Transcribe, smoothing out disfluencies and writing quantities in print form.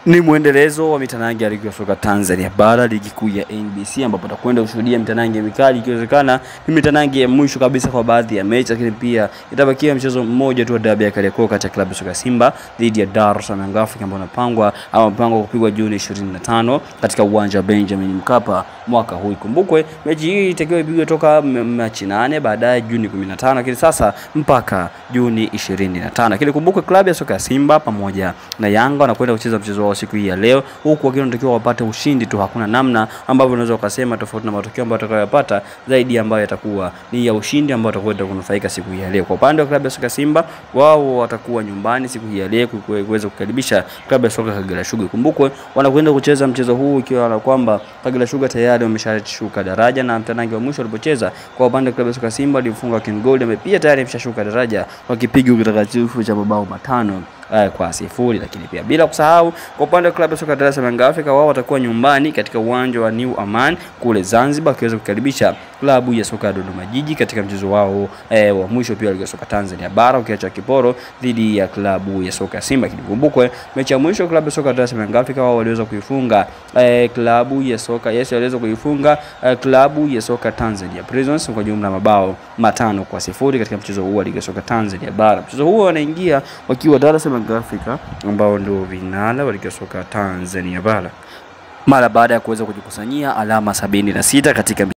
Ni muendelezo wa mitanange ya ligi ya soka Tanzania bara, ligi kuu ya NBC, ambapo tutakwenda kushuhudia mitanange mikali. Ikiwezekana ni mitanange ya mwisho kabisa kwa baadhi ya mechi, lakini pia itabakia mchezo mmoja tu wa dabi ya Kariakoo kati ya klabu ya soka Simba dhidi ya Dar es Salaam Africa, ambao unapangwa kupigwa Juni 25 katika uwanja wa Benjamin Mkapa mwaka huu. Kumbukwe mechi hii itakiwa ipigwe toka Machi 8 baadaye Juni 15, lakini sasa mpaka Juni 25. Lakini kumbukwe klabu ya soka Simba pamoja na Yanga wanakwenda kucheza mchezo wa siku hii ya leo, huku wakiwa wanatakiwa wapate ushindi tu. Hakuna namna ambavyo unaweza kusema tofauti na matokeo ambayo watakayopata, zaidi ambayo yatakuwa ni ya ushindi ambao watakwenda kunufaika siku hii ya leo. Kwa upande wa klabu ya soka Simba, wao watakuwa nyumbani siku hii ya leo kuweza kukaribisha klabu ya soka Kagera Sugar. Kumbukwe wanakwenda kucheza mchezo huu ikiwa na kwamba Kagera Sugar tayari wameshashuka daraja, na mtanange wa mwisho walipocheza kwa upande wa klabu ya soka Simba walifunga Ken Gold, ambaye pia tayari ameshashuka daraja wakipiga kitakatifu cha mabao 5 kwa 0. Lakini pia bila kusahau kwa upande wa klabu ya soka Dar es Salaam Africa, wao watakuwa nyumbani katika uwanja wa New Aman kule Zanzibar, wakiweza kukaribisha klabu ya soka Dodoma Jiji katika mchezo wao wa mwisho pia wa soka Tanzania bara, ukiacha kiporo dhidi ya klabu ya soka Simba. Kikumbukwe mechi ya mwisho klabu ya soka Dar es Salaam Africa wao waliweza kuifunga klabu ya soka waliweza kuifunga klabu ya soka Tanzania Prisons kwa jumla mabao 5 kwa 0 katika mchezo huu wa ligi ya soka Tanzania bara. Mchezo huo wanaingia wakiwa Dar es Salaam Africa, ambao ndio vinara wa ligi ya soka Tanzania bara, mara baada ya kuweza kujikusanyia alama 76 katika